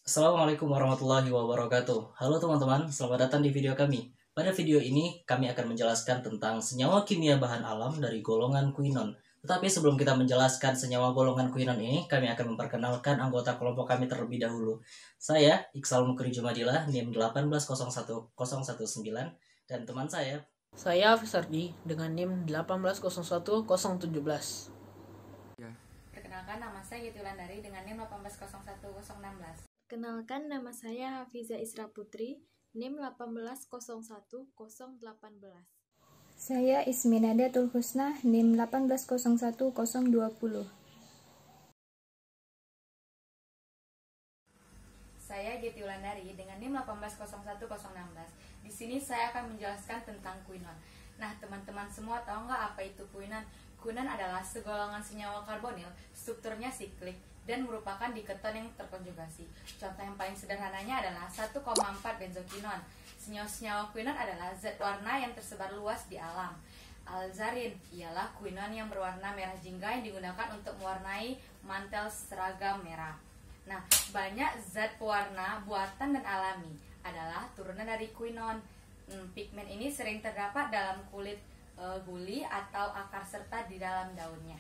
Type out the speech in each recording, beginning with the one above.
Assalamualaikum warahmatullahi wabarakatuh. Halo teman-teman, selamat datang di video kami. Pada video ini, kami akan menjelaskan tentang senyawa kimia bahan alam dari golongan quinon. Tetapi sebelum kita menjelaskan senyawa golongan quinon ini, kami akan memperkenalkan anggota kelompok kami terlebih dahulu. Saya, Iksal Mukri Jumadillah, NIM 1801019, dan teman Saya Hafiz Ardi dengan NIM 1801017. Perkenalkan, nama saya Yeti Wulandari dengan NIM 1801016. Kenalkan, nama saya Hafiza Isra Putri, NIM 1801018. Saya Isminadatul Husna, NIM 1801020. Saya Yeti Wulandari dengan NIM 1801016. Di sini saya akan menjelaskan tentang quinon. Nah, teman-teman semua tahu nggak apa itu quinon? Quinon adalah segolongan senyawa karbonil, strukturnya siklik, dan merupakan diketon yang terkonjugasi. Contoh yang paling sederhananya adalah 1,4 benzokinon. Senyawa-senyawa quinon adalah zat warna yang tersebar luas di alam. Alzarin ialah quinon yang berwarna merah jingga yang digunakan untuk mewarnai mantel seragam merah. Nah, banyak zat pewarna buatan dan alami adalah turunan dari quinon. Pigmen ini sering terdapat dalam kulit guli atau akar serta di dalam daunnya.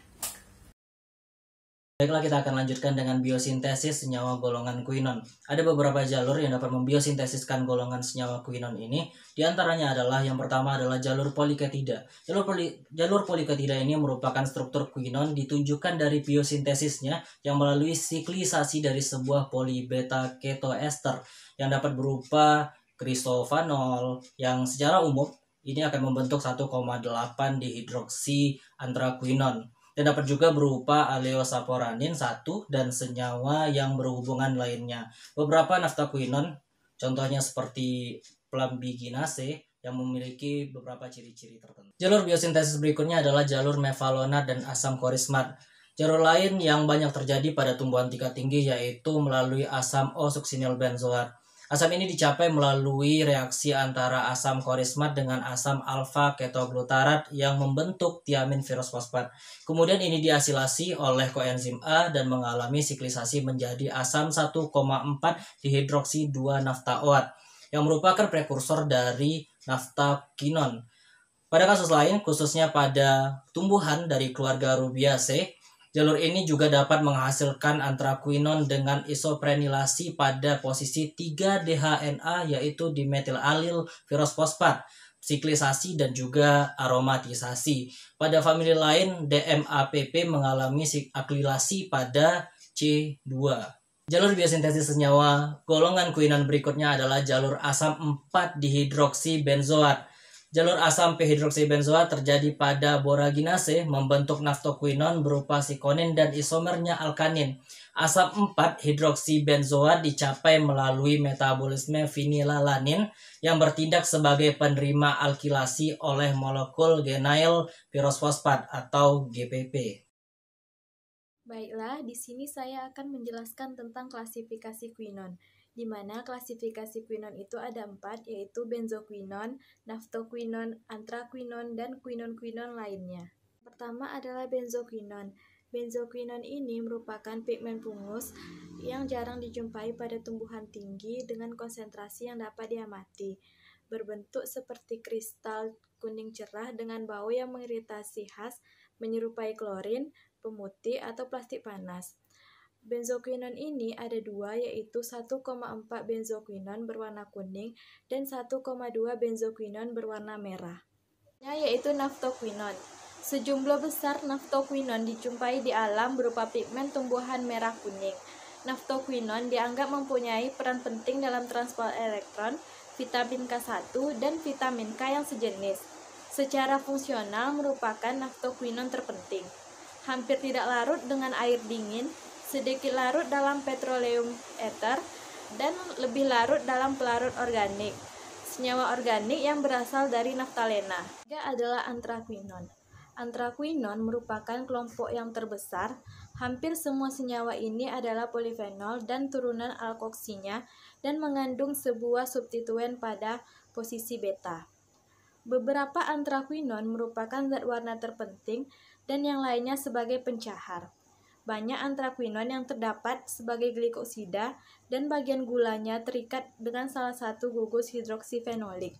Baiklah, kita akan lanjutkan dengan biosintesis senyawa golongan quinon. Ada beberapa jalur yang dapat membiosintasiskan golongan senyawa quinon ini. Di antaranya adalah yang pertama adalah jalur poliketida. Jalur poliketida ini merupakan struktur quinon ditunjukkan dari biosintesisnya yang melalui siklisasi dari sebuah polybeta ketoester yang dapat berupa kristofenol yang secara umum ini akan membentuk 1,8 dihidroksi antraquinon. Dan dapat juga berupa aleosaporanin 1 dan senyawa yang berhubungan lainnya. Beberapa naftaquinon, contohnya seperti plambiginase, yang memiliki beberapa ciri-ciri tertentu. Jalur biosintesis berikutnya adalah jalur mevalonat dan asam korismat. Jalur lain yang banyak terjadi pada tumbuhan tingkat tinggi yaitu melalui asam O-suksinil benzoat. Asam ini dicapai melalui reaksi antara asam korismat dengan asam alfa ketoglutarat yang membentuk tiamin firosfosfat. Kemudian ini diasilasi oleh koenzim A dan mengalami siklisasi menjadi asam 1,4 dihidroksi 2 naftaoat yang merupakan prekursor dari naftaquinon. Pada kasus lain, khususnya pada tumbuhan dari keluarga Rubiaceae, jalur ini juga dapat menghasilkan antraquinon dengan isoprenilasi pada posisi 3-DHNA yaitu dimetilalil firosfosfat, siklisasi dan juga aromatisasi. Pada famili lain, DMAPP mengalami aklilasi pada C2. Jalur biosintesis senyawa golongan quinon berikutnya adalah jalur asam 4 dihidroksi benzoat. Jalur asam p-hidroksibenzoat terjadi pada boraginase membentuk naftoquinon berupa sikonin dan isomernya alkanin. Asam 4 hidroksibenzoat dicapai melalui metabolisme vinilalanin yang bertindak sebagai penerima alkilasi oleh molekul genyl pirosfosfat atau GPP. Baiklah, di sini saya akan menjelaskan tentang klasifikasi quinon, di mana klasifikasi quinon itu ada 4, yaitu benzoquinon, naftoquinon, antraquinon, dan quinon-quinon lainnya. Pertama adalah benzoquinon. Benzoquinon ini merupakan pigmen pungus yang jarang dijumpai pada tumbuhan tinggi dengan konsentrasi yang dapat diamati. Berbentuk seperti kristal kuning cerah dengan bau yang mengiritasi khas, menyerupai klorin, pemutih, atau plastik panas. Benzoquinon ini ada dua, yaitu 1,4 benzoquinon berwarna kuning dan 1,2 benzoquinon berwarna merah. Yaitu naftoquinon. Sejumlah besar naftoquinon dijumpai di alam berupa pigmen tumbuhan merah kuning. Naftoquinon dianggap mempunyai peran penting dalam transport elektron, vitamin K1, dan vitamin K yang sejenis. Secara fungsional merupakan naftoquinon terpenting. Hampir tidak larut dengan air dingin, sedikit larut dalam petroleum ether, dan lebih larut dalam pelarut organik. Senyawa organik yang berasal dari naftalena. Ketiga adalah antraquinon. Antraquinon merupakan kelompok yang terbesar. Hampir semua senyawa ini adalah polifenol dan turunan alkoksinya dan mengandung sebuah substituen pada posisi beta. Beberapa antraquinon merupakan zat warna terpenting dan yang lainnya sebagai pencahar. Banyak antraquinon yang terdapat sebagai glikosida dan bagian gulanya terikat dengan salah satu gugus hidroksifenolik.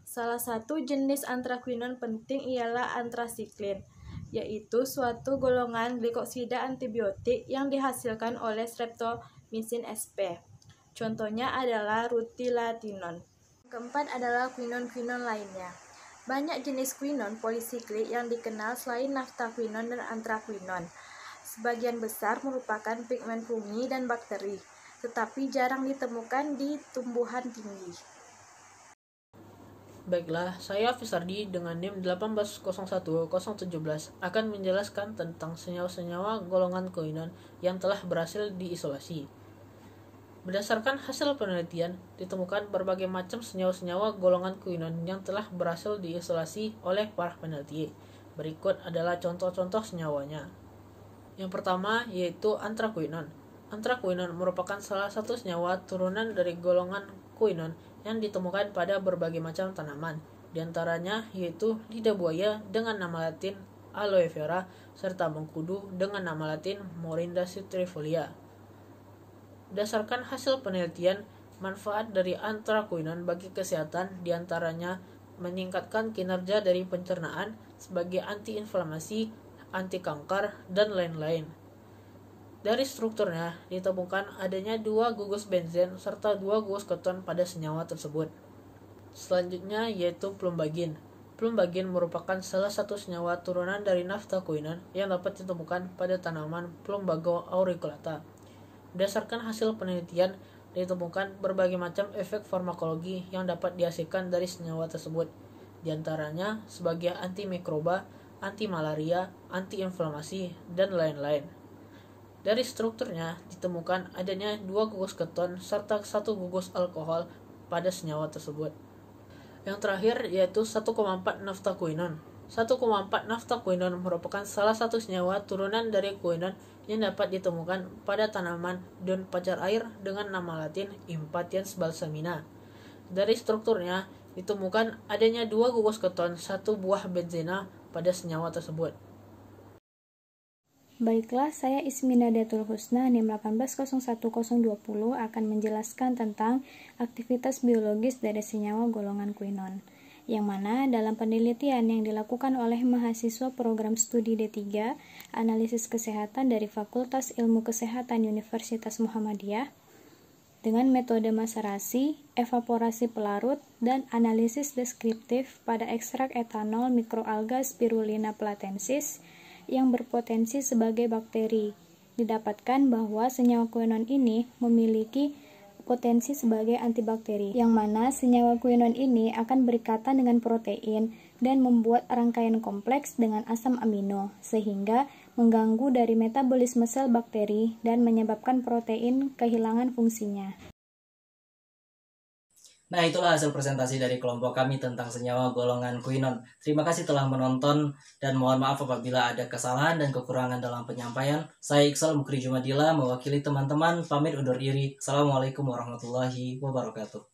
Salah satu jenis antraquinon penting ialah antrasiklin, yaitu suatu golongan glikosida antibiotik yang dihasilkan oleh streptomycin sp. Contohnya adalah rutilatinone. Keempat adalah quinon-quinon lainnya. Banyak jenis quinon polisiklik yang dikenal selain naftaquinon dan antraquinon. Sebagian besar merupakan pigmen fungi dan bakteri, tetapi jarang ditemukan di tumbuhan tinggi. Baiklah, saya Fisardi dengan NIM 1801017 akan menjelaskan tentang senyawa-senyawa golongan quinon yang telah berhasil diisolasi. Berdasarkan hasil penelitian, ditemukan berbagai macam senyawa-senyawa golongan quinon yang telah berhasil diisolasi oleh para peneliti. Berikut adalah contoh-contoh senyawanya. Yang pertama yaitu antraquinon. Antraquinon merupakan salah satu senyawa turunan dari golongan quinon yang ditemukan pada berbagai macam tanaman, diantaranya yaitu lidah buaya dengan nama latin aloe vera serta mengkudu dengan nama latin Morinda citrifolia. Berdasarkan hasil penelitian, manfaat dari antraquinon bagi kesehatan diantaranya meningkatkan kinerja dari pencernaan sebagai antiinflamasi, anti kanker, dan lain-lain. Dari strukturnya, ditemukan adanya 2 gugus benzen serta 2 gugus keton pada senyawa tersebut. Selanjutnya yaitu plumbagin. Plumbagin merupakan salah satu senyawa turunan dari naftaquinon yang dapat ditemukan pada tanaman Plumbago auriculata. Berdasarkan hasil penelitian, ditemukan berbagai macam efek farmakologi yang dapat dihasilkan dari senyawa tersebut, diantaranya sebagai antimikroba, anti malaria, antiinflamasi, dan lain-lain. Dari strukturnya ditemukan adanya 2 gugus keton serta 1 gugus alkohol pada senyawa tersebut. Yang terakhir yaitu 1,4 naftaquinon. 1,4 naftaquinon merupakan salah satu senyawa turunan dari quinon yang dapat ditemukan pada tanaman daun pacar air dengan nama latin Impatiens balsamina. Dari strukturnya ditemukan adanya 2 gugus keton 1 buah benzena pada senyawa tersebut. Baiklah, saya Isminada Tulhusna NIM 1801020 akan menjelaskan tentang aktivitas biologis dari senyawa golongan quinon, yang mana dalam penelitian yang dilakukan oleh mahasiswa program studi D3 Analisis Kesehatan dari Fakultas Ilmu Kesehatan Universitas Muhammadiyah dengan metode maserasi, evaporasi pelarut, dan analisis deskriptif pada ekstrak etanol mikroalga Spirulina platensis yang berpotensi sebagai bakteri. Didapatkan bahwa senyawa quinon ini memiliki potensi sebagai antibakteri, yang mana senyawa quinon ini akan berikatan dengan protein dan membuat rangkaian kompleks dengan asam amino, sehingga mengganggu dari metabolisme sel bakteri dan menyebabkan protein kehilangan fungsinya. Nah, itulah hasil presentasi dari kelompok kami tentang senyawa golongan quinon. Terima kasih telah menonton dan mohon maaf apabila ada kesalahan dan kekurangan dalam penyampaian. Saya Iqsal Mukri Jumadila mewakili teman-teman pamit undur diri. Assalamualaikum warahmatullahi wabarakatuh.